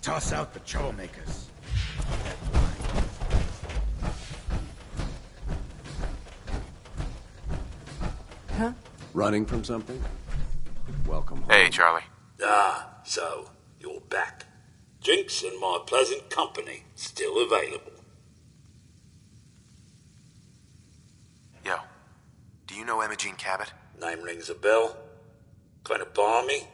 toss out the troublemakers. Huh? Running from something? Welcome home. Hey, Charlie. Ah, so, you're back. Drinks and my pleasant company still available. Yo, do you know Imogene Cabot? Name rings a bell. Kind of balmy.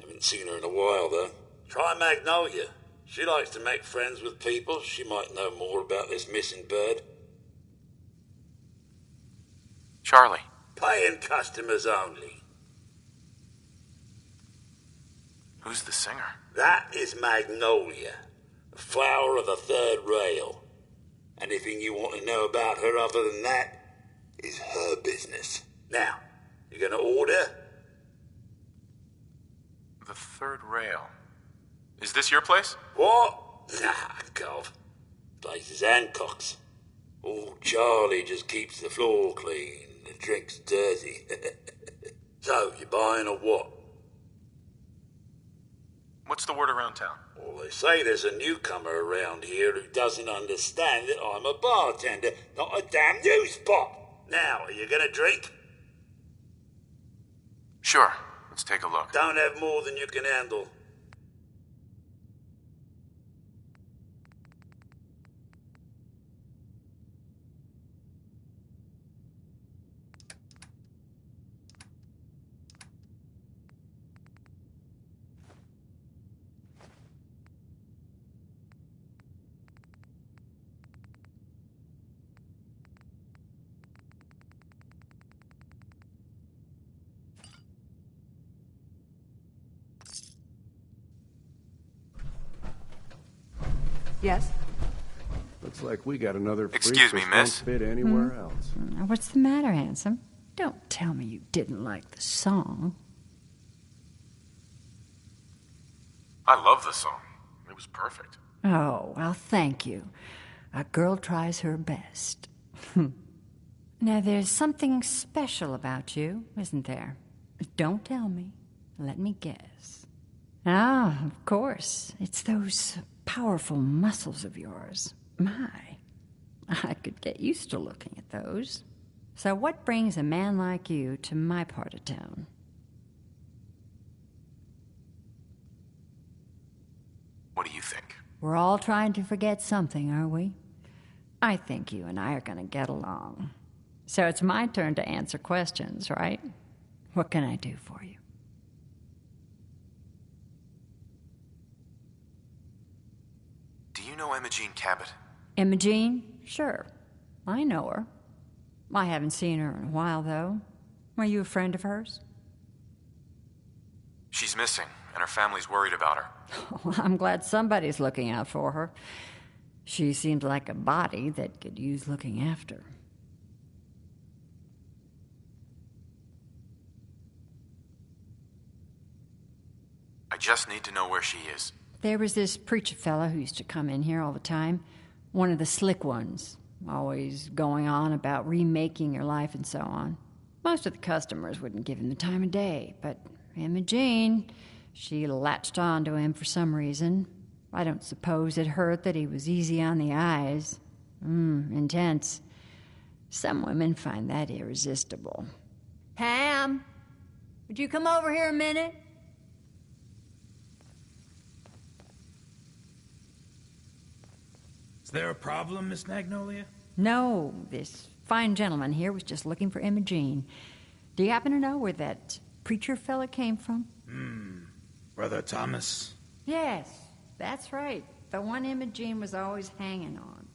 Haven't seen her in a while, though. Try Magnolia. She likes to make friends with people. She might know more about this missing bird. Charlie. Paying customers only. Who's the singer? That is Magnolia, the flower of the third rail. Anything you want to know about her other than that is her business. Now, you gonna order? The third rail. Is this your place? What? Nah, Gov. Place is Hancock's. Old Charlie just keeps the floor clean. The drink's dirty. So, you buying or what? What's the word around town? Well, they say there's a newcomer around here who doesn't understand that I'm a bartender, not a damn news pot. Now, are you gonna drink? Sure. Let's take a look. Don't have more than you can handle. Yes? Looks like we got another freak Excuse me, that miss? don't fit anywhere else. What's the matter, handsome? Don't tell me you didn't like the song. I love the song. It was perfect. Oh, well, thank you. A girl tries her best. Now, there's something special about you, isn't there? Don't tell me. Let me guess. Ah, of course. It's those powerful muscles of yours. My, I could get used to looking at those. So what brings a man like you to my part of town? What do you think? We're all trying to forget something, are we? I think you and I are going to get along. So it's my turn to answer questions, right? What can I do for you? Do you know Imogene Cabot? Imogene? Sure. I know her. I haven't seen her in a while, though. Are you a friend of hers? She's missing, and her family's worried about her. Well, I'm glad somebody's looking out for her. She seems like a body that could use looking after. I just need to know where she is. There was this preacher fella who used to come in here all the time. One of the slick ones. Always going on about remaking your life and so on. Most of the customers wouldn't give him the time of day, but Imogene, she latched on to him for some reason. I don't suppose it hurt that he was easy on the eyes. Intense. Some women find that irresistible. Pam, would you come over here a minute? Is there a problem, Miss Magnolia? No, this fine gentleman here was just looking for Imogene. Do you happen to know where that preacher fella came from? Brother Thomas? Yes, that's right. The one Imogene was always hanging on.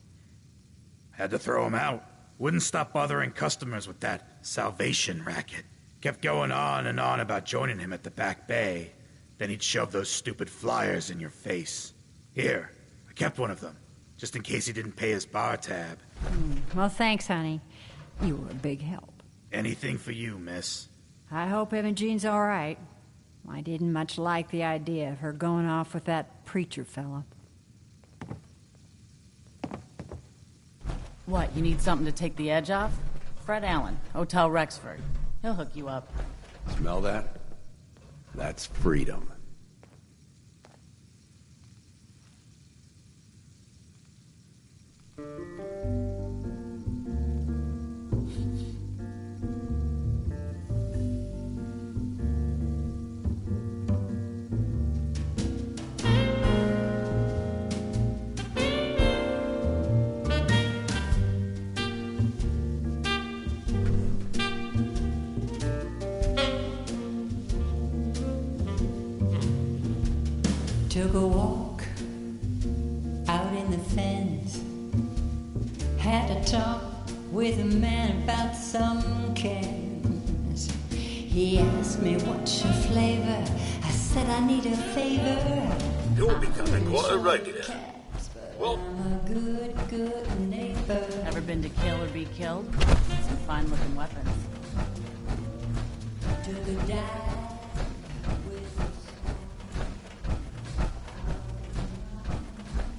Had to throw him out. Wouldn't stop bothering customers with that salvation racket. Kept going on and on about joining him at the back bay. Then he'd shove those stupid flyers in your face. Here, I kept one of them, just in case he didn't pay his bar tab. Well, thanks, honey. You were a big help. Anything for you, miss. I hope Imogene's all right. I didn't much like the idea of her going off with that preacher fella. What, you need something to take the edge off? Fred Allen, Hotel Rexford. He'll hook you up. Smell that? That's freedom. Took a walk out in the fens. Had a talk with a man about some cans. He asked me what's your flavor. I said I need a favor. You're becoming quite a regular. Well, I'm a good neighbor. Ever been to kill or be killed? Some fine-looking weapons. Took a dive with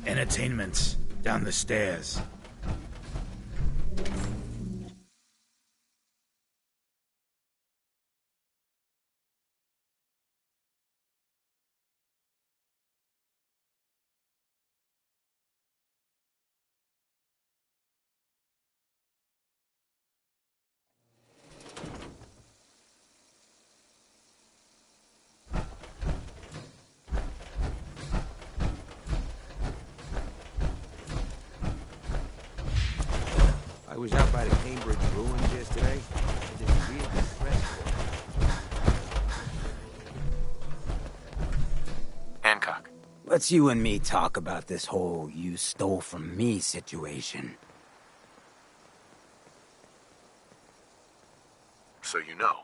Entertainment's down the stairs. I was out by the Cambridge ruins yesterday. It is really stressful. Hancock. Let's you and me talk about this whole you stole from me situation. So you know.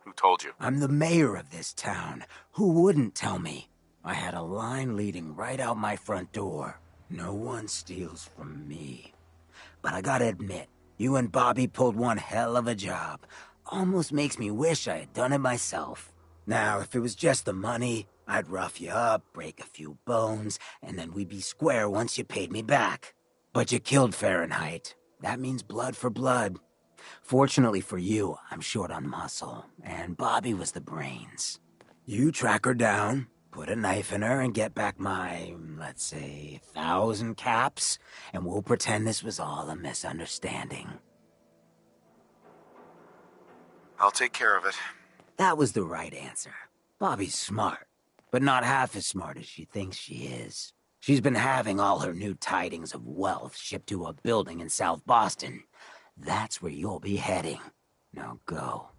Who told you? I'm the mayor of this town. Who wouldn't tell me? I had a line leading right out my front door. No one steals from me. But I gotta admit, you and Bobby pulled one hell of a job. Almost makes me wish I had done it myself. Now, if it was just the money, I'd rough you up, break a few bones, and then we'd be square once you paid me back. But you killed Fahrenheit. That means blood for blood. Fortunately for you, I'm short on muscle, and Bobby was the brains. You track her down, put a knife in her, and get back my, let's say, 1,000 caps, and we'll pretend this was all a misunderstanding. I'll take care of it. That was the right answer. Bobby's smart, but not half as smart as she thinks she is. She's been having all her new tidings of wealth shipped to a building in South Boston. That's where you'll be heading. Now go.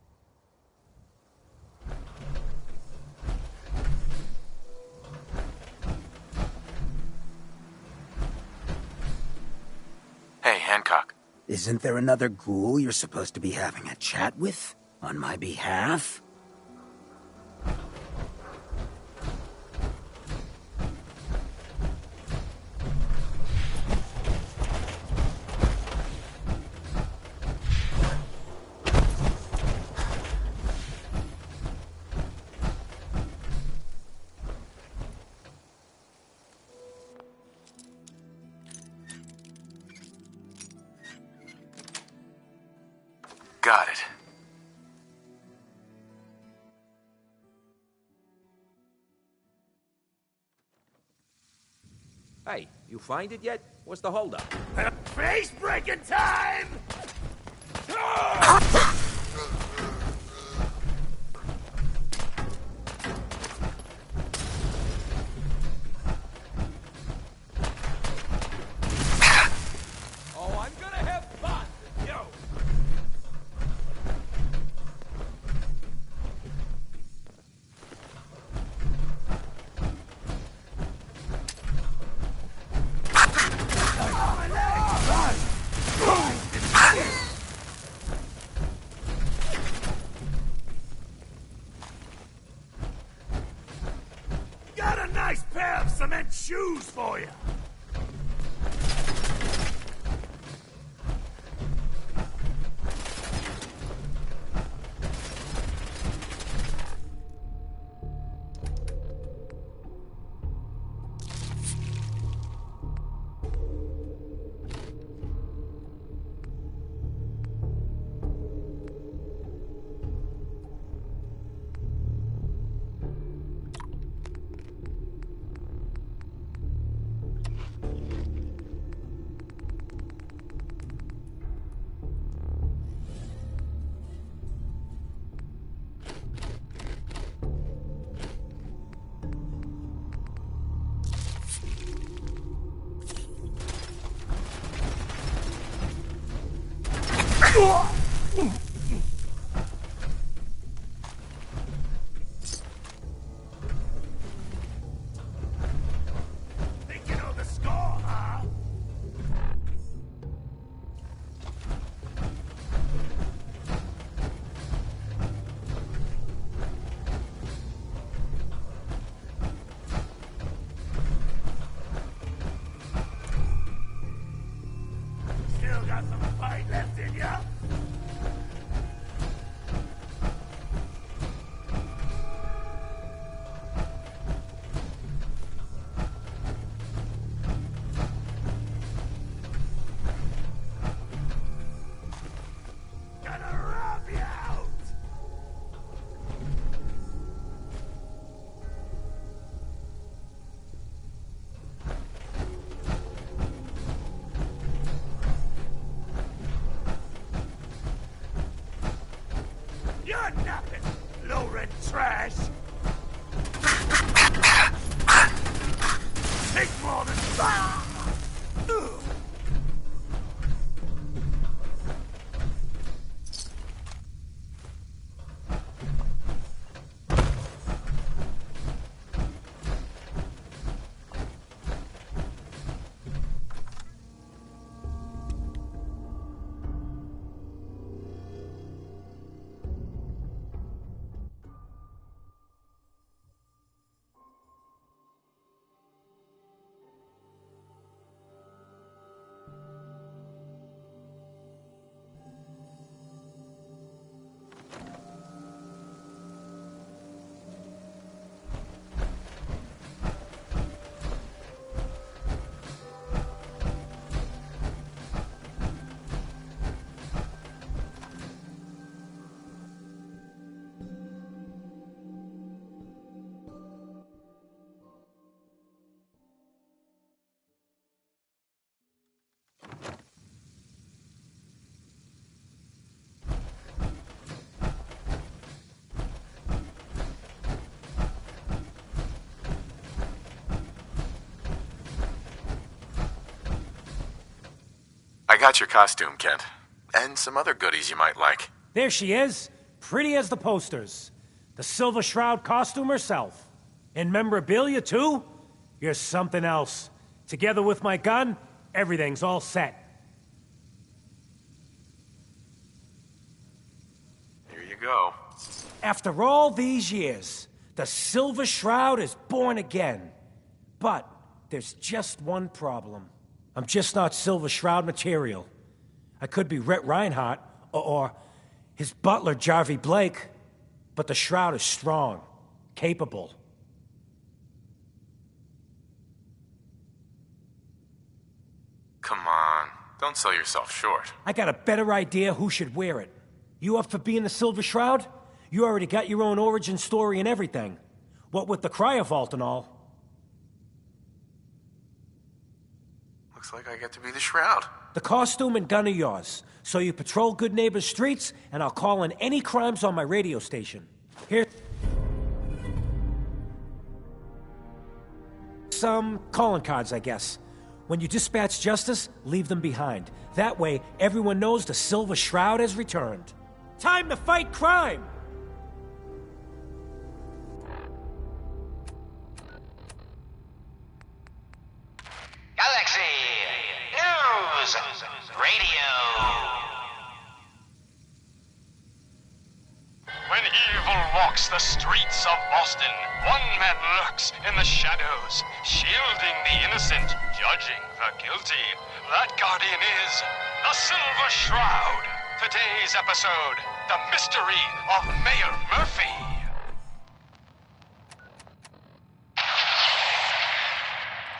Hey, Hancock. Isn't there another ghoul you're supposed to be having a chat with? On my behalf? Got it. Hey, you find it yet? What's the holdup? Face breaking time! Oh, I'm gonna have fun! Yo! Got a nice pair of cement shoes for you! trash! Take more than... I got your costume, Kent. And some other goodies you might like. There she is, pretty as the posters. The Silver Shroud costume herself. And memorabilia, too? You're something else. Together with my gun, everything's all set. Here you go. After all these years, the Silver Shroud is born again. But there's just one problem. I'm just not Silver Shroud material. I could be Rhett Reinhardt, or his butler, Jarvie Blake, but the Shroud is strong, capable. Come on, don't sell yourself short. I got a better idea who should wear it. You up for being the Silver Shroud? You already got your own origin story and everything. What with the cryovault and all. Looks like I get to be the Shroud. The costume and gun are yours, so you patrol Good Neighbor's streets, and I'll call in any crimes on my radio station. Here... some calling cards, I guess. When you dispatch justice, leave them behind. That way, everyone knows the Silver Shroud has returned. Time to fight crime! Galaxy News Radio. When evil walks the streets of Boston, one man lurks in the shadows, shielding the innocent, judging the guilty. That guardian is the Silver Shroud. Today's episode, The Mystery of Mayor Murphy.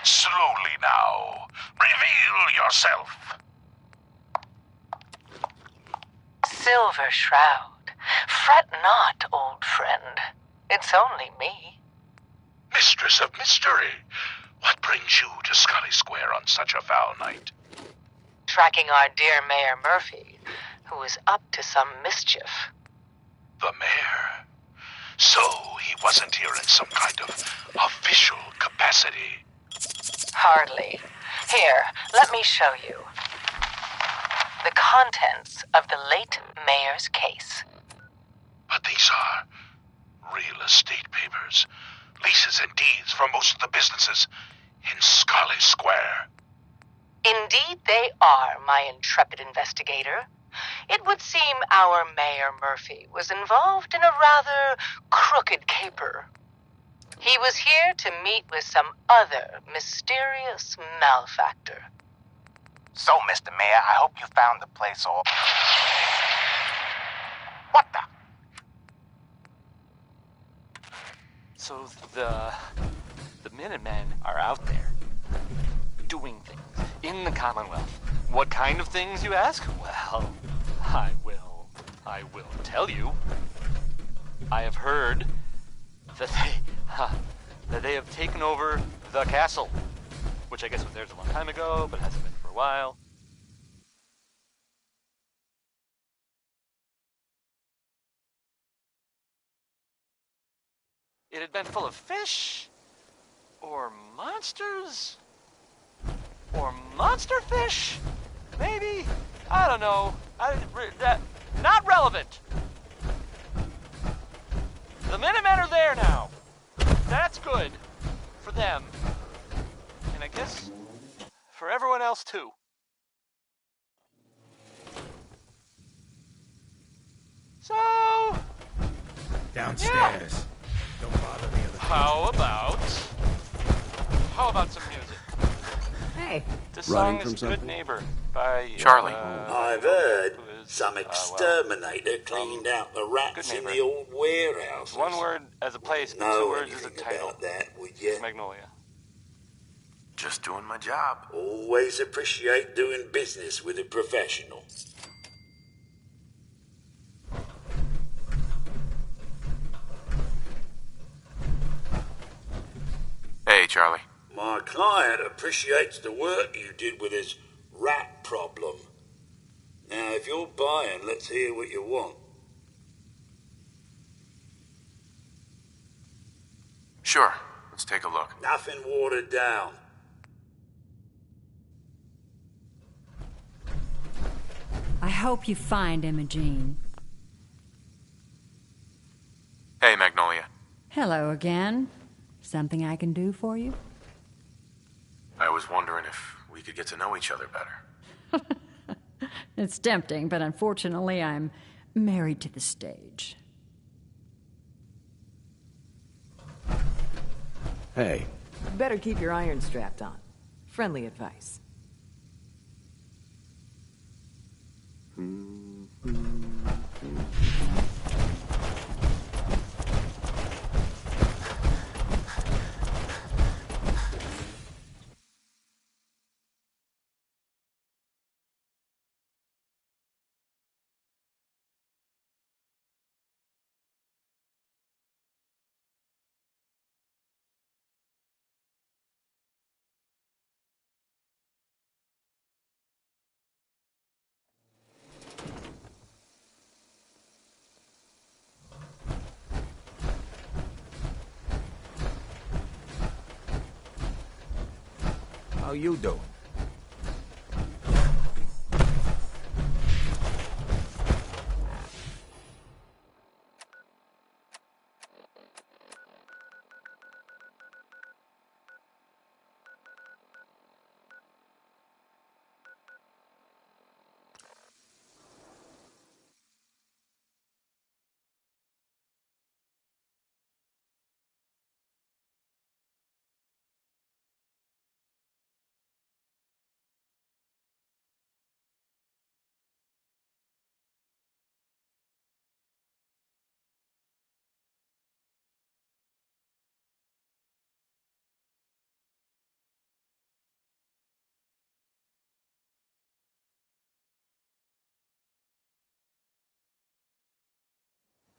Slowly now. Reveal yourself. Silver Shroud. Fret not, old friend. It's only me. Mistress of Mystery. What brings you to Scully Square on such a foul night? Tracking our dear Mayor Murphy, who is up to some mischief. The mayor? So he wasn't here in some kind of official capacity? Hardly. Here, let me show you. The contents of the late mayor's case. But these are real estate papers. Leases and deeds for most of the businesses in Scully Square. Indeed they are, my intrepid investigator. It would seem our Mayor Murphy was involved in a rather crooked caper. He was here to meet with some other mysterious malefactor. So, Mr. Mayor, I hope you found the place all... What the... So the Minutemen are out there, doing things in the Commonwealth. What kind of things, you ask? Well, I will tell you. I have heard that they have taken over the castle, which I guess was theirs a long time ago, but hasn't been for a while. it had been full of fish? Or monsters? Or monster fish? Maybe? I don't know. Not relevant. The Minutemen are there now. That's good. For them. And I guess for everyone else too. So... Downstairs. Yeah. Don't bother the other How about some music? Hey. This Running song from is something? Good Neighbor by... Charlie. I've heard some exterminator cleaned out the rats in the old warehouse. One word as a place, but Know 2 words as a anything title. about that, would you? Magnolia. Just doing my job. Always appreciate doing business with a professional. Hey, Charlie. My client appreciates the work you did with his rat problem. Now, if you're buying, let's hear what you want. Sure. Let's take a look. Nothing watered down. I hope you find Imogene. Hey, Magnolia. Hello again. Something I can do for you? I was wondering if we could get to know each other better. It's tempting, but unfortunately I'm married to the stage. Hey. Better keep your iron strapped on. Friendly advice. How you doing?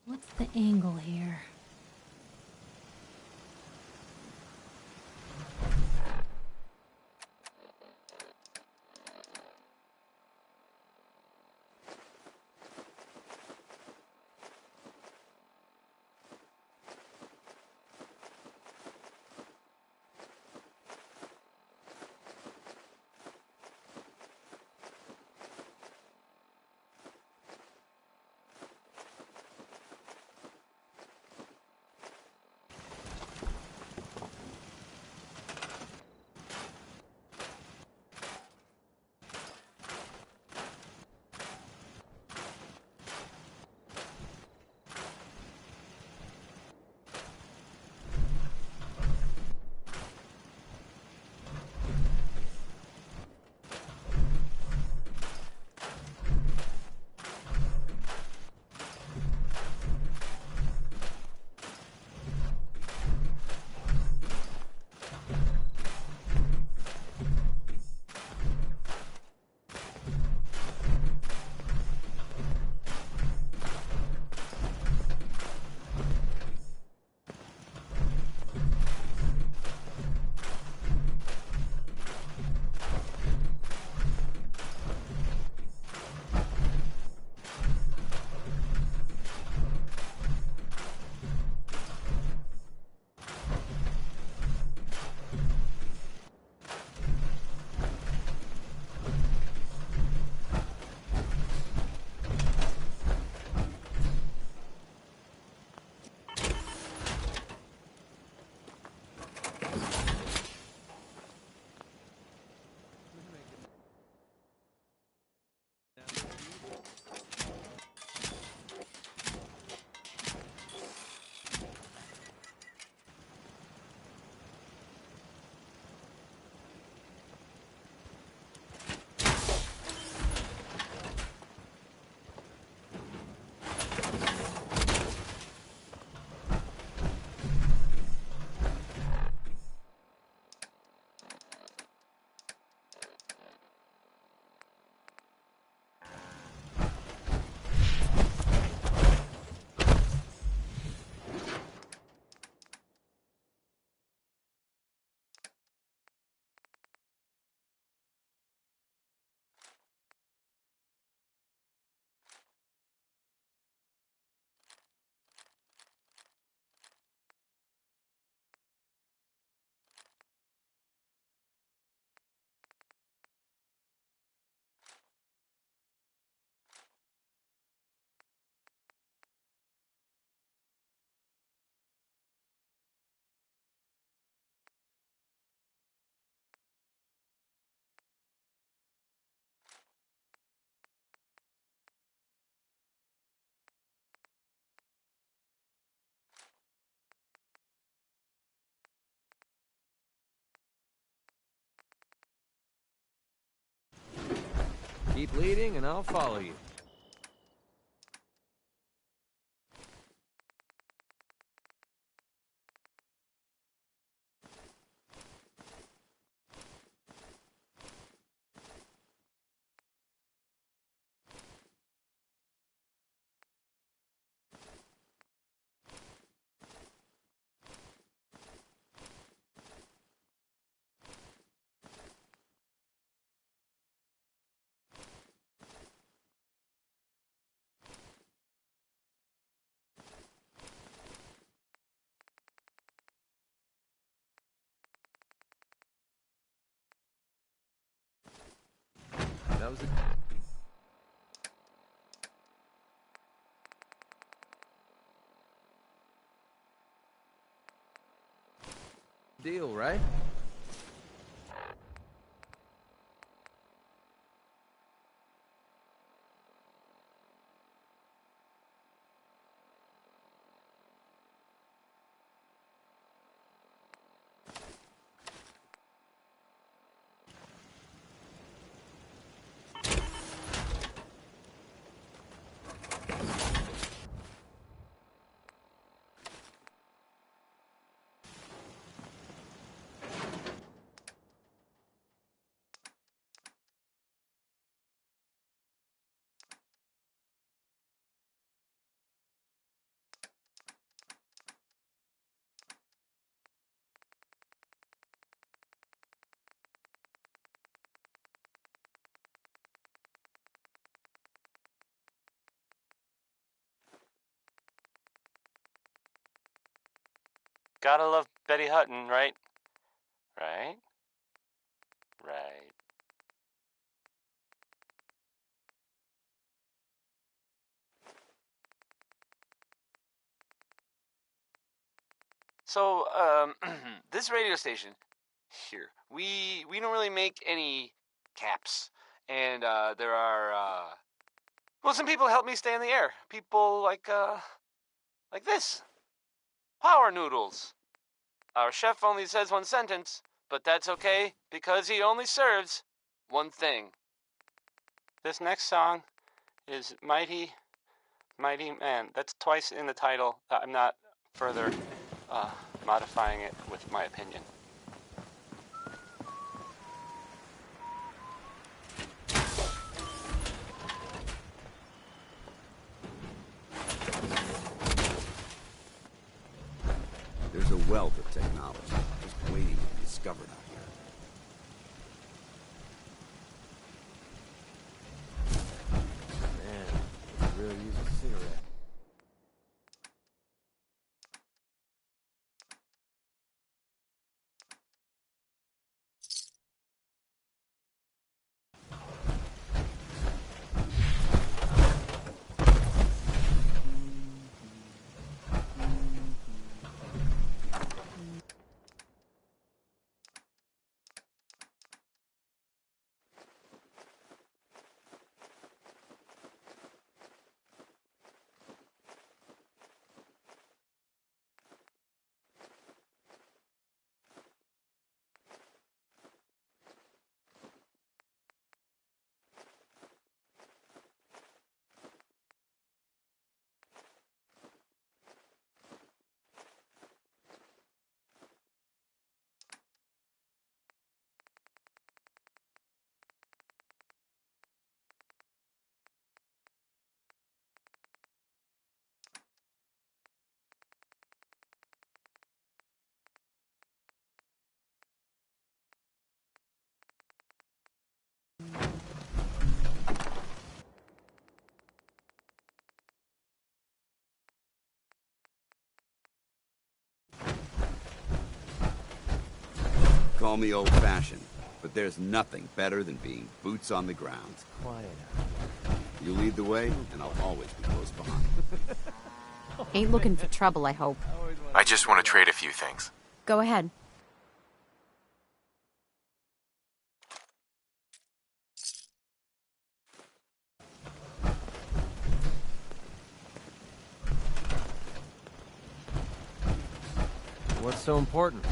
What's the angle here? Keep leading and I'll follow you. That was a deal, right? Gotta love Betty Hutton, right? Right? Right. So, this radio station here, we don't really make any caps, and there are well, some people help me stay in the air. People like this, Power Noodles. Our chef only says one sentence, but that's okay because he only serves one thing. This next song is Mighty Man. That's twice in the title. I'm not further modifying it with my opinion. There's a wealth of technology just waiting to be discovered out here. Man, I could really use a cigarette. Call me old-fashioned, but there's nothing better than being boots on the ground. Quiet. You lead the way, and I'll always be close behind. Ain't looking for trouble, I hope. I just want to trade a few things. Go ahead. What's so important?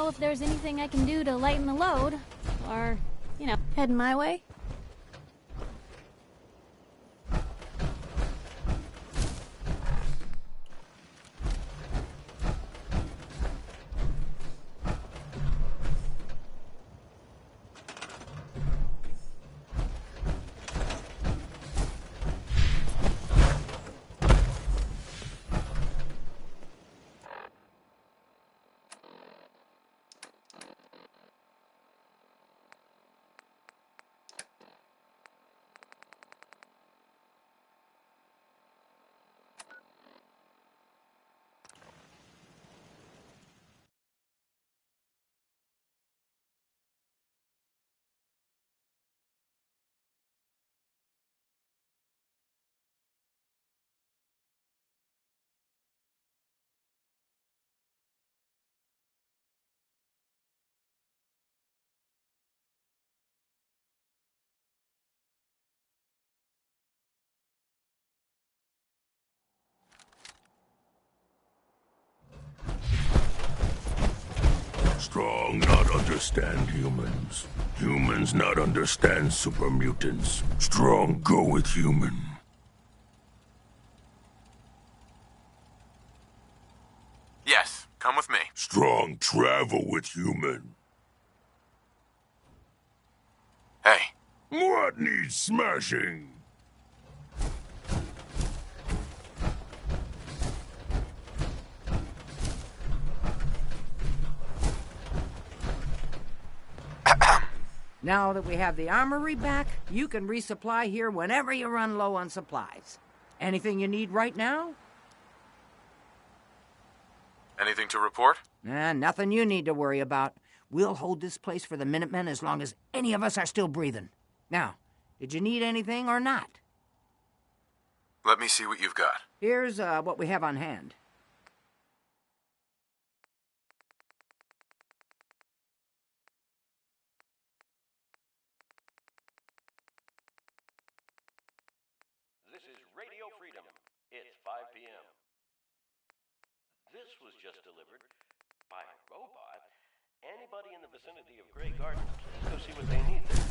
know if there's anything I can do to lighten the load. Or, you know, heading my way? Strong not understand humans. Humans not understand super mutants. Strong go with human. Yes, come with me. Strong travel with human. Hey. What needs smashing? Now that we have the armory back, you can resupply here whenever you run low on supplies. Anything you need right now? Anything to report? Nothing you need to worry about. We'll hold this place for the Minutemen as long as any of us are still breathing. Now, did you need anything or not? Let me see what you've got. Here's what we have on hand. This is Radio Freedom. It's 5 p.m. This was just delivered by a robot. Anybody in the vicinity of Grey Garden, please go see what they need there.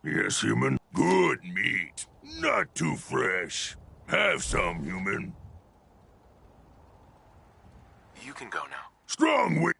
Yes, human. Good meat. Not too fresh. Have some, human. You can go now. Strong with...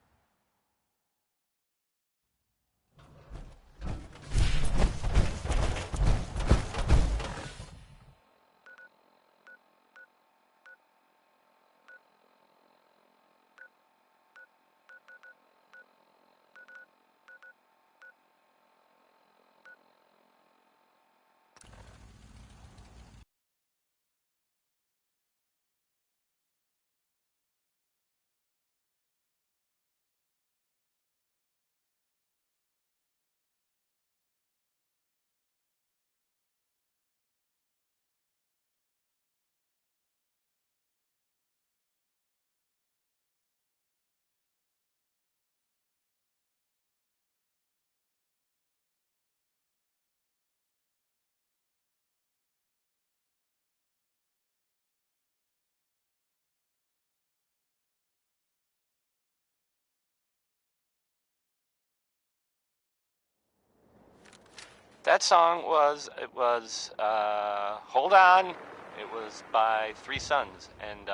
That song was Hold On. It was by Three Sons, and,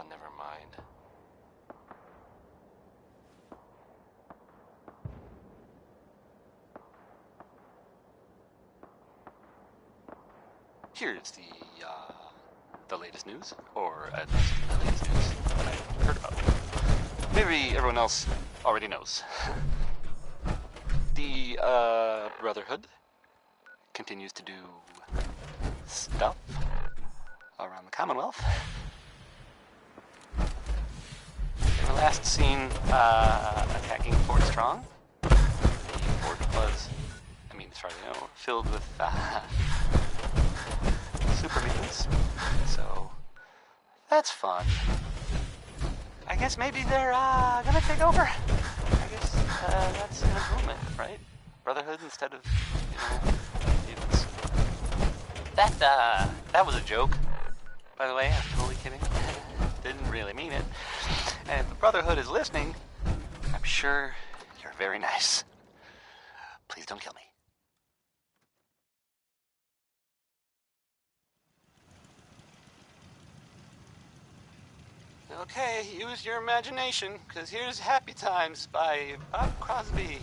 never mind. Here's the latest news, or at least the latest news that I heard about. Maybe everyone else already knows. The Brotherhood continues to do stuff around the Commonwealth. were last seen attacking Fort Strong. The fort was, as far as I know, filled with super mutants. So that's fun. I guess maybe they're gonna take over. I guess that's an improvement, right? Brotherhood instead of, mutants. That was a joke, by the way. I'm totally kidding. Didn't really mean it. And if the Brotherhood is listening, I'm sure you're very nice. Please don't kill me. Okay, use your imagination, because here's Happy Times by Bob Crosby.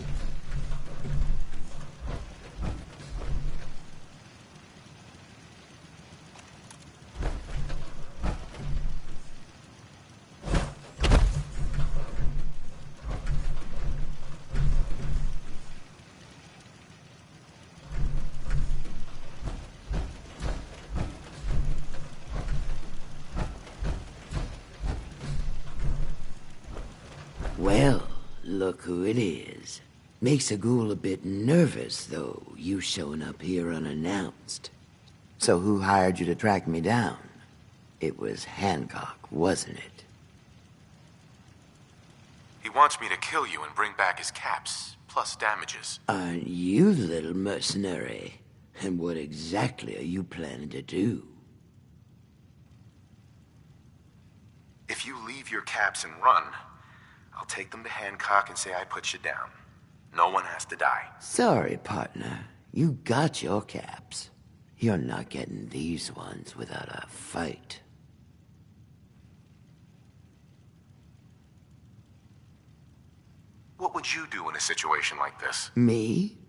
Well, look who it is. Makes a ghoul a bit nervous, though, you showing up here unannounced. So who hired you to track me down? It was Hancock, wasn't it? He wants me to kill you and bring back his caps, plus damages. Aren't you the little mercenary? And what exactly are you planning to do? If you leave your caps and run, I'll take them to Hancock and say I put you down. No one has to die. Sorry, partner. You got your caps. You're not getting these ones without a fight. What would you do in a situation like this? Me?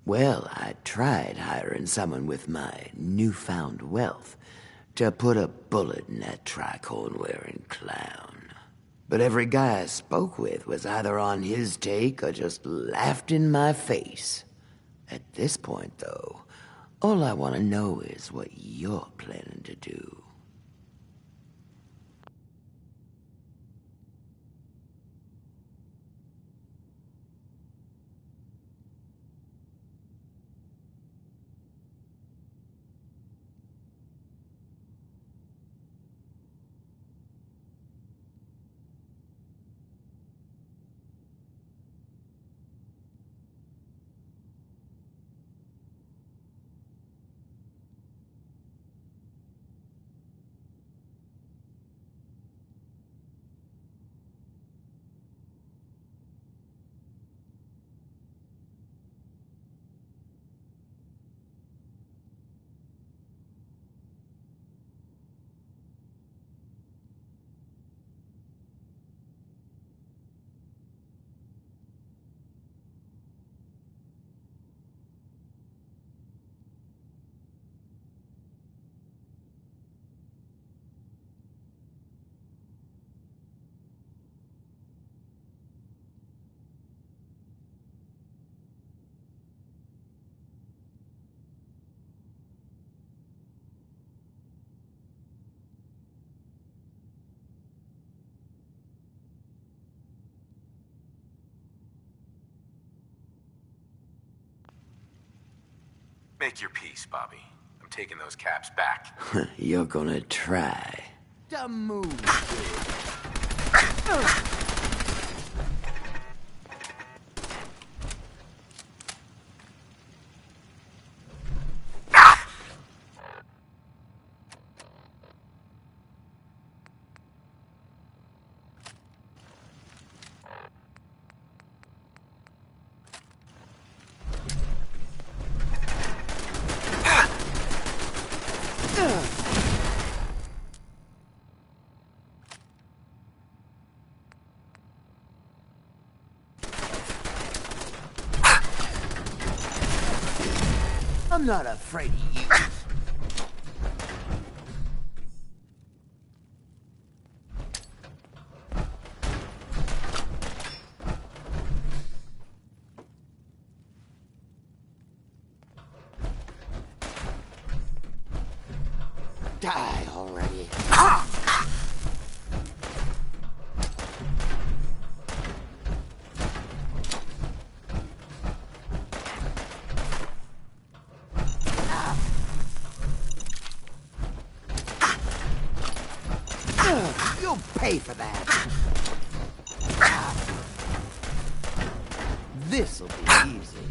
Well, I tried hiring someone with my newfound wealth to put a bullet in that tricorn-wearing clown. But every guy I spoke with was either on his take or just laughed in my face. At this point, though, all I want to know is what you're planning to do. Make your peace, Bobby. I'm taking those caps back. You're gonna try. The move. I'm not afraid of you. Die already. pay for that. This'll be easy.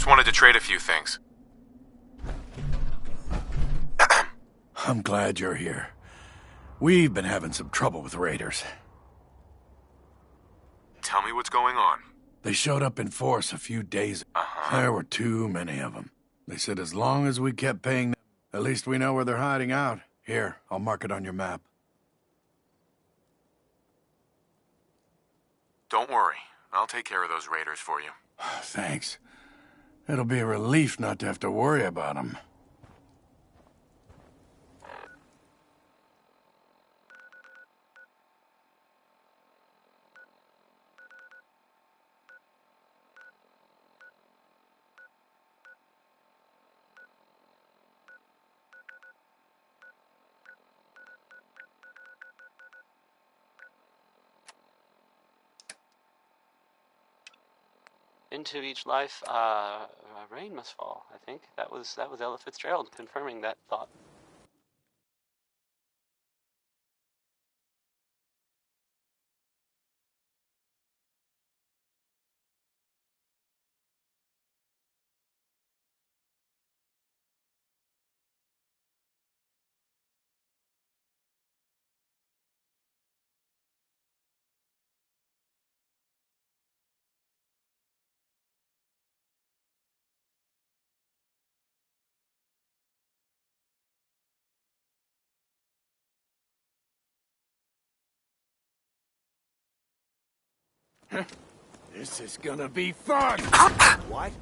Just wanted to trade a few things. I'm glad you're here. We've been having some trouble with raiders. Tell me what's going on. They showed up in force a few days ago. There were too many of them. They said as long as we kept paying them, at least we know where they're hiding out. Here, I'll mark it on your map. Don't worry. I'll take care of those raiders for you. Thanks. It'll be a relief not to have to worry about them. Into each life, rain must fall. I think that was Ella Fitzgerald confirming that thought. This is gonna be fun! What?